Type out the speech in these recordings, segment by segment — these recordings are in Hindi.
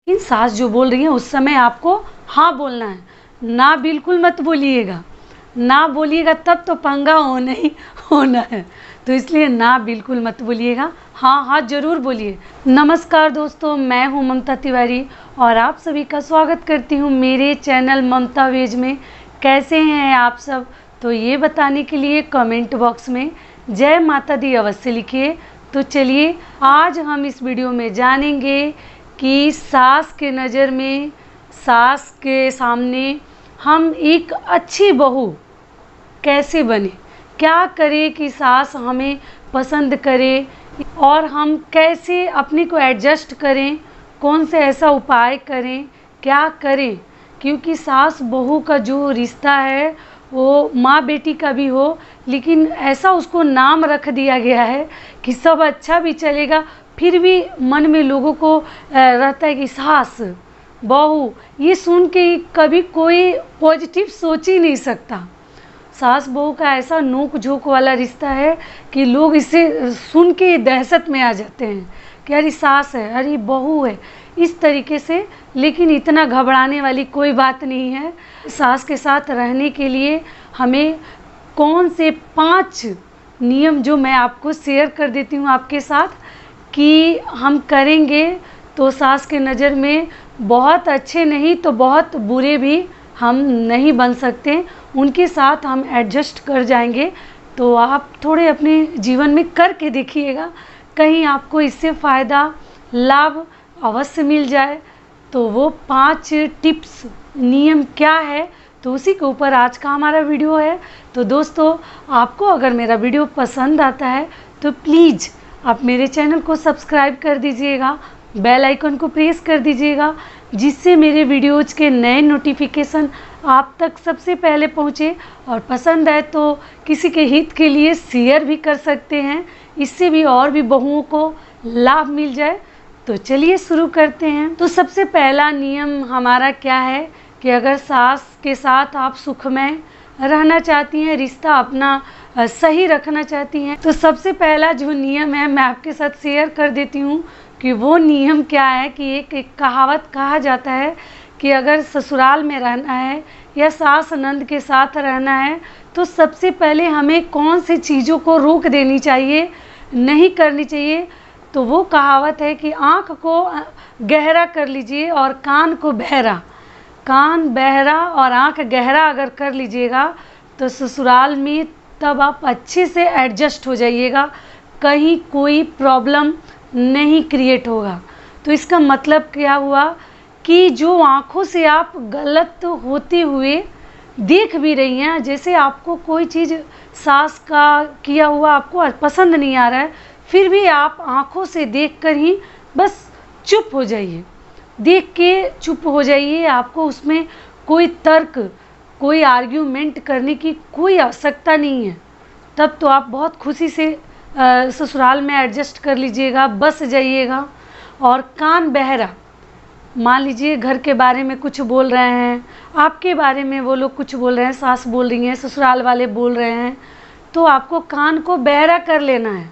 लेकिन सास जो बोल रही है उस समय आपको हाँ बोलना है, ना बिल्कुल मत बोलिएगा। ना बोलिएगा तब तो पंगा होना ही होना है। तो इसलिए ना बिल्कुल मत बोलिएगा, हाँ हाँ ज़रूर बोलिए। नमस्कार दोस्तों, मैं हूँ ममता तिवारी और आप सभी का स्वागत करती हूँ मेरे चैनल ममता वेज में। कैसे हैं आप सब? तो ये बताने के लिए कमेंट बॉक्स में जय माता दी अवश्य लिखिए। तो चलिए आज हम इस वीडियो में जानेंगे कि सास के नज़र में, सास के सामने हम एक अच्छी बहू कैसे बने, क्या करें कि सास हमें पसंद करे और हम कैसे अपने को एडजस्ट करें, कौन से ऐसा उपाय करें, क्या करें। क्योंकि सास बहू का जो रिश्ता है वो माँ बेटी का भी हो, लेकिन ऐसा उसको नाम रख दिया गया है कि सब अच्छा भी चलेगा, फिर भी मन में लोगों को रहता है कि सास बहू, ये सुन के कभी कोई पॉजिटिव सोच ही नहीं सकता। सास बहू का ऐसा नोक झोंक वाला रिश्ता है कि लोग इसे सुन के दहशत में आ जाते हैं कि अरे सास है, अरे बहू है, इस तरीके से। लेकिन इतना घबराने वाली कोई बात नहीं है। सास के साथ रहने के लिए हमें कौन से 5 नियम जो मैं आपको शेयर कर देती हूँ आपके साथ कि हम करेंगे तो सास के नज़र में बहुत अच्छे नहीं तो बहुत बुरे भी हम नहीं बन सकते, उनके साथ हम एडजस्ट कर जाएंगे। तो आप थोड़े अपने जीवन में करके देखिएगा, कहीं आपको इससे फ़ायदा लाभ अवश्य मिल जाए। तो वो 5 टिप्स नियम क्या है, तो उसी के ऊपर आज का हमारा वीडियो है। तो दोस्तों, आपको अगर मेरा वीडियो पसंद आता है तो प्लीज़ आप मेरे चैनल को सब्सक्राइब कर दीजिएगा, बेल आइकन को प्रेस कर दीजिएगा, जिससे मेरे वीडियोज़ के नए नोटिफिकेशन आप तक सबसे पहले पहुँचे। और पसंद आए तो किसी के हित के लिए शेयर भी कर सकते हैं, इससे भी और भी बहुओं को लाभ मिल जाए। तो चलिए शुरू करते हैं। तो सबसे पहला नियम हमारा क्या है कि अगर सास के साथ आप सुखमय रहना चाहती हैं, रिश्ता अपना सही रखना चाहती हैं, तो सबसे पहला जो नियम है मैं आपके साथ शेयर कर देती हूँ कि वो नियम क्या है कि एक कहावत कहा जाता है कि अगर ससुराल में रहना है या सास नंद के साथ रहना है तो सबसे पहले हमें कौन सी चीज़ों को रोक देनी चाहिए, नहीं करनी चाहिए। तो वो कहावत है कि आँख को गहरा कर लीजिए और कान को बहरा। कान बहरा और आँख गहरा अगर कर लीजिएगा तो ससुराल में तब आप अच्छे से एडजस्ट हो जाइएगा, कहीं कोई प्रॉब्लम नहीं क्रिएट होगा। तो इसका मतलब क्या हुआ कि जो आँखों से आप गलत होते हुए देख भी रही हैं, जैसे आपको कोई चीज़ सास का किया हुआ आपको पसंद नहीं आ रहा है, फिर भी आप आँखों से देखकर ही बस चुप हो जाइए, देख के चुप हो जाइए। आपको उसमें कोई तर्क, कोई आर्ग्यूमेंट करने की कोई आवश्यकता नहीं है। तब तो आप बहुत खुशी से ससुराल में एडजस्ट कर लीजिएगा, बस जाइएगा। और कान बहरा, मान लीजिए घर के बारे में कुछ बोल रहे हैं, आपके बारे में वो लोग कुछ बोल रहे हैं, सास बोल रही हैं, ससुराल वाले बोल रहे हैं, तो आपको कान को बहरा कर लेना है।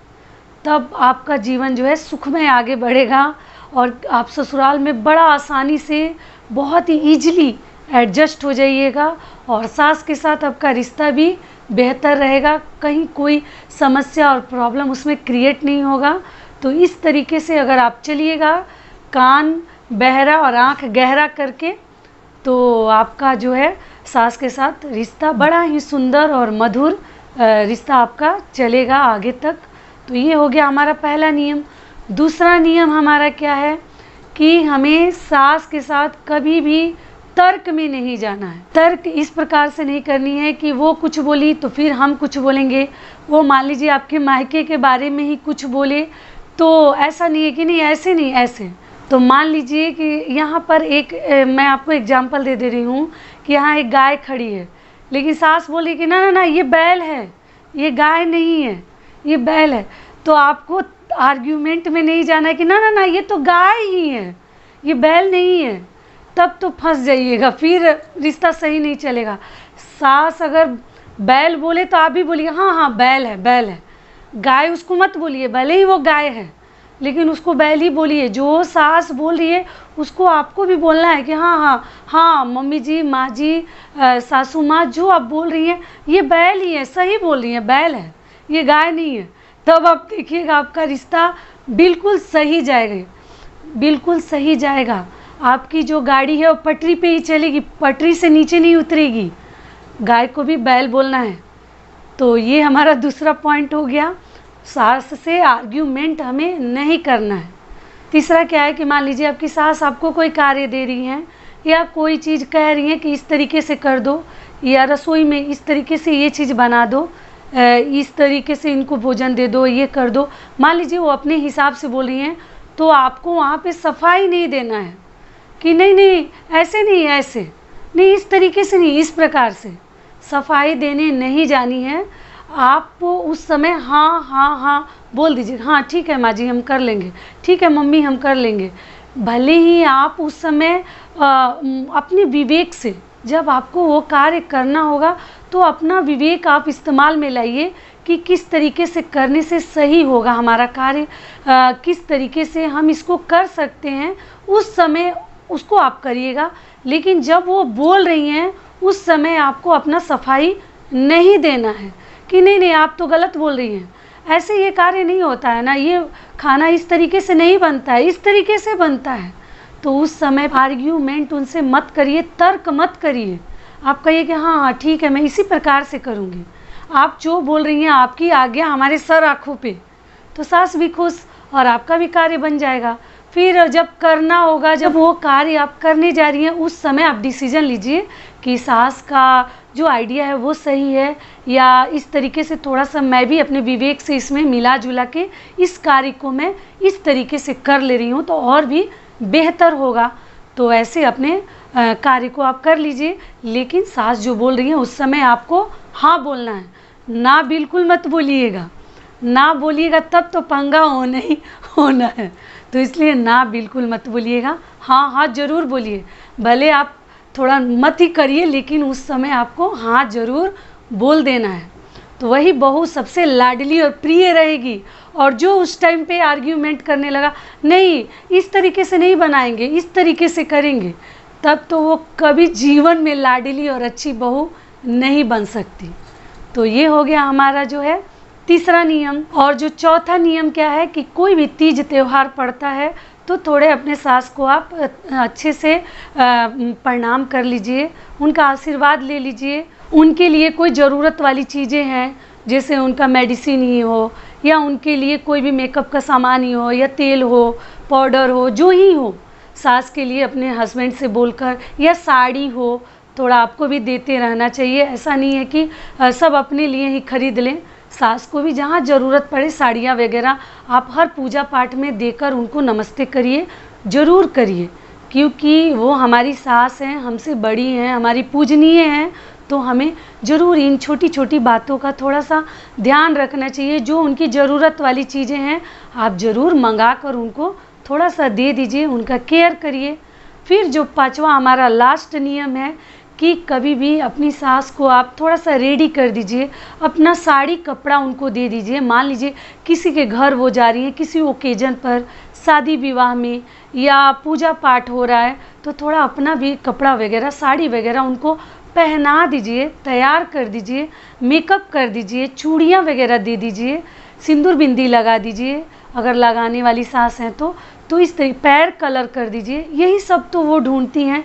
तब आपका जीवन जो है सुखमय आगे बढ़ेगा और आप ससुराल में बड़ा आसानी से बहुत ही ईजिली एडजस्ट हो जाइएगा और सास के साथ आपका रिश्ता भी बेहतर रहेगा, कहीं कोई समस्या और प्रॉब्लम उसमें क्रिएट नहीं होगा। तो इस तरीके से अगर आप चलिएगा कान बहरा और आँख गहरा करके, तो आपका जो है सास के साथ रिश्ता बड़ा ही सुंदर और मधुर रिश्ता आपका चलेगा आगे तक। तो ये हो गया हमारा पहला नियम। दूसरा नियम हमारा क्या है कि हमें सास के साथ कभी भी तर्क में नहीं जाना है। तर्क इस प्रकार से नहीं करनी है कि वो कुछ बोली तो फिर हम कुछ बोलेंगे। वो मान लीजिए आपके मायके के बारे में ही कुछ बोले तो ऐसा नहीं है कि नहीं ऐसे नहीं ऐसे। तो मान लीजिए कि यहाँ पर मैं आपको एग्जांपल दे रही हूँ कि यहाँ एक गाय खड़ी है, लेकिन सास बोली कि ना ना ना ये बैल है, ये गाय नहीं है, ये बैल है। तो आपको आर्ग्यूमेंट में नहीं जाना है कि ना ना ना ये तो गाय ही है, ये बैल नहीं है। तब तो फंस जाइएगा, फिर रिश्ता सही नहीं चलेगा। सास अगर बैल बोले तो आप भी बोलिए हाँ हाँ बैल है, बैल है। गाय उसको मत बोलिए, भले ही वो गाय है, लेकिन उसको बैल ही बोलिए। जो सास बोल रही है उसको आपको भी बोलना है कि हाँ हाँ हाँ मम्मी जी, माँ जी, सासू माँ, जो आप बोल रही हैं ये बैल ही है, सही बोल रही हैं, बैल है, ये गाय नहीं है। तब आप देखिएगा आपका रिश्ता बिल्कुल सही जाएगा, बिल्कुल सही जाएगा। आपकी जो गाड़ी है वो पटरी पे ही चलेगी, पटरी से नीचे नहीं उतरेगी। गाय को भी बैल बोलना है। तो ये हमारा दूसरा पॉइंट हो गया, सास से आर्ग्यूमेंट हमें नहीं करना है। तीसरा क्या है कि मान लीजिए आपकी सास आपको कोई कार्य दे रही हैं या कोई चीज़ कह रही हैं कि इस तरीके से कर दो, या रसोई में इस तरीके से ये चीज़ बना दो, इस तरीके से इनको भोजन दे दो, ये कर दो। मान लीजिए वो अपने हिसाब से बोल रही हैं, तो आपको वहाँ पे सफाई नहीं देना है कि नहीं नहीं ऐसे नहीं, ऐसे नहीं, इस तरीके से नहीं, इस प्रकार से सफाई देने नहीं जानी है। आप उस समय हाँ हाँ हाँ बोल दीजिए, हाँ ठीक है माँ जी हम कर लेंगे, ठीक है मम्मी हम कर लेंगे। भले ही आप उस समय अपने विवेक से, जब आपको वो कार्य करना होगा तो अपना विवेक आप इस्तेमाल में लाइए कि किस तरीके से करने से सही होगा हमारा कार्य, किस तरीके से हम इसको कर सकते हैं, उस समय उसको आप करिएगा। लेकिन जब वो बोल रही हैं उस समय आपको अपना सफाई नहीं देना है कि नहीं नहीं आप तो गलत बोल रही हैं, ऐसे ये कार्य नहीं होता है ना, ये खाना इस तरीके से नहीं बनता है, इस तरीके से बनता है। तो उस समय आर्ग्यूमेंट उनसे मत करिए, तर्क मत करिए। आप कहिए कि हाँ हाँ ठीक है मैं इसी प्रकार से करूँगी, आप जो बोल रही हैं आपकी आज्ञा हमारे सर आँखों पे। तो सास भी खुश और आपका भी कार्य बन जाएगा। फिर जब करना होगा, जब वो कार्य आप करने जा रही हैं, उस समय आप डिसीजन लीजिए कि सास का जो आइडिया है वो सही है या इस तरीके से थोड़ा सा मैं भी अपने विवेक से इसमें मिला जुला के इस कार्य को मैं इस तरीके से कर ले रही हूँ तो और भी बेहतर होगा। तो ऐसे अपने कार्य को आप कर लीजिए। लेकिन सास जो बोल रही है उस समय आपको हाँ बोलना है, ना बिल्कुल मत बोलिएगा। ना बोलिएगा तब तो पंगा होना ही होना है। तो इसलिए ना बिल्कुल मत बोलिएगा, हाँ हाँ ज़रूर बोलिए। भले आप थोड़ा मत ही करिए लेकिन उस समय आपको हाँ ज़रूर बोल देना है। तो वही बहू सबसे लाडली और प्रिय रहेगी। और जो उस टाइम पे आर्ग्यूमेंट करने लगा, नहीं इस तरीके से नहीं बनाएंगे, इस तरीके से करेंगे, तब तो वो कभी जीवन में लाडली और अच्छी बहू नहीं बन सकती। तो ये हो गया हमारा जो है तीसरा नियम। और जो चौथा नियम क्या है कि कोई भी तीज त्यौहार पड़ता है तो थोड़े अपने सास को आप अच्छे से प्रणाम कर लीजिए, उनका आशीर्वाद ले लीजिए। उनके लिए कोई ज़रूरत वाली चीज़ें हैं, जैसे उनका मेडिसिन ही हो या उनके लिए कोई भी मेकअप का सामान ही हो या तेल हो, पाउडर हो, जो ही हो, सास के लिए अपने हस्बैंड से बोलकर, या साड़ी हो, थोड़ा आपको भी देते रहना चाहिए। ऐसा नहीं है कि सब अपने लिए ही खरीद लें। सास को भी जहाँ ज़रूरत पड़े साड़ियाँ वगैरह आप हर पूजा पाठ में देकर उनको नमस्ते करिए, ज़रूर करिए, क्योंकि वो हमारी सास हैं, हमसे बड़ी हैं, हमारी पूजनीय हैं। तो हमें ज़रूर इन छोटी छोटी बातों का थोड़ा सा ध्यान रखना चाहिए। जो उनकी ज़रूरत वाली चीज़ें हैं आप ज़रूर मंगा कर उनको थोड़ा सा दे दीजिए, उनका केयर करिए। फिर जो पांचवा हमारा लास्ट नियम है कि कभी भी अपनी सास को आप थोड़ा सा रेडी कर दीजिए, अपना साड़ी कपड़ा उनको दे दीजिए। मान लीजिए किसी के घर वो जा रही हैं, किसी ओकेजन पर, शादी विवाह में या पूजा पाठ हो रहा है, तो थोड़ा अपना भी कपड़ा वगैरह, साड़ी वगैरह उनको पहना दीजिए, तैयार कर दीजिए, मेकअप कर दीजिए, चूड़ियाँ वगैरह दे दीजिए, सिंदूर बिंदी लगा दीजिए अगर लगाने वाली सास हैं तो इस तरीके पैर कलर कर दीजिए। यही सब तो वो ढूंढती हैं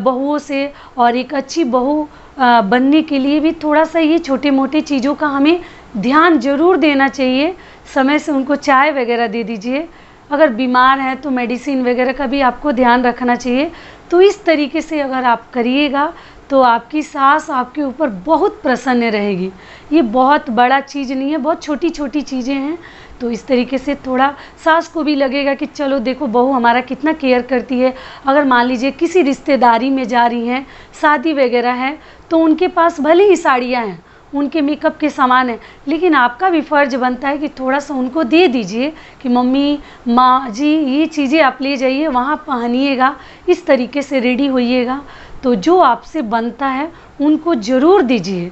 बहुओं से। और एक अच्छी बहू बनने के लिए भी थोड़ा सा ये छोटे मोटे चीज़ों का हमें ध्यान ज़रूर देना चाहिए। समय से उनको चाय वगैरह दे दीजिए, अगर बीमार हैं तो मेडिसिन वगैरह का भी आपको ध्यान रखना चाहिए। तो इस तरीके से अगर आप करिएगा तो आपकी सास आपके ऊपर बहुत प्रसन्न रहेगी। ये बहुत बड़ा चीज़ नहीं है, बहुत छोटी छोटी चीज़ें हैं। तो इस तरीके से थोड़ा सास को भी लगेगा कि चलो देखो बहू हमारा कितना केयर करती है। अगर मान लीजिए किसी रिश्तेदारी में जा रही हैं, शादी वगैरह है, तो उनके पास भले ही साड़ियाँ हैं, उनके मेकअप के सामान है, लेकिन आपका भी फ़र्ज बनता है कि थोड़ा सा उनको दे दीजिए कि मम्मी, माँ जी ये चीज़ें आप ले जाइए, वहाँ पहनिएगा, इस तरीके से रेडी होइएगा। तो जो आपसे बनता है उनको ज़रूर दीजिए।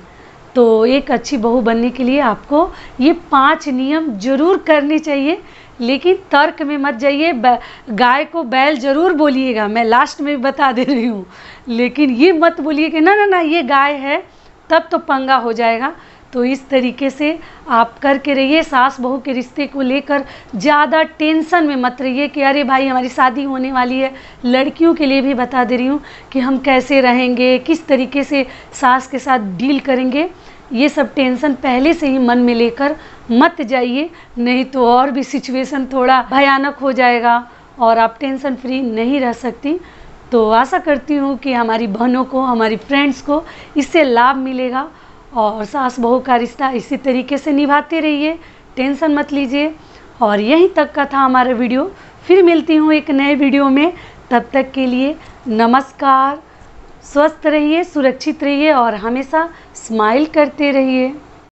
तो एक अच्छी बहू बनने के लिए आपको ये 5 नियम ज़रूर करने चाहिए। लेकिन तर्क में मत जाइए। गाय को बैल ज़रूर बोलिएगा, मैं लास्ट में भी बता दे रही हूँ, लेकिन ये मत बोलिए कि ना ना ना ये गाय है, तब तो पंगा हो जाएगा। तो इस तरीके से आप करके रहिए। सास बहू के रिश्ते को लेकर ज़्यादा टेंशन में मत रहिए कि अरे भाई हमारी शादी होने वाली है। लड़कियों के लिए भी बता दे रही हूँ कि हम कैसे रहेंगे, किस तरीके से सास के साथ डील करेंगे, ये सब टेंशन पहले से ही मन में लेकर मत जाइए, नहीं तो और भी सिचुएशन थोड़ा भयानक हो जाएगा और आप टेंशन फ्री नहीं रह सकती। तो आशा करती हूँ कि हमारी बहनों को, हमारी फ्रेंड्स को इससे लाभ मिलेगा और सास बहू का रिश्ता इसी तरीके से निभाते रहिए, टेंशन मत लीजिए। और यहीं तक का था हमारा वीडियो। फिर मिलती हूँ एक नए वीडियो में, तब तक के लिए नमस्कार। स्वस्थ रहिए, सुरक्षित रहिए और हमेशा स्माइल करते रहिए।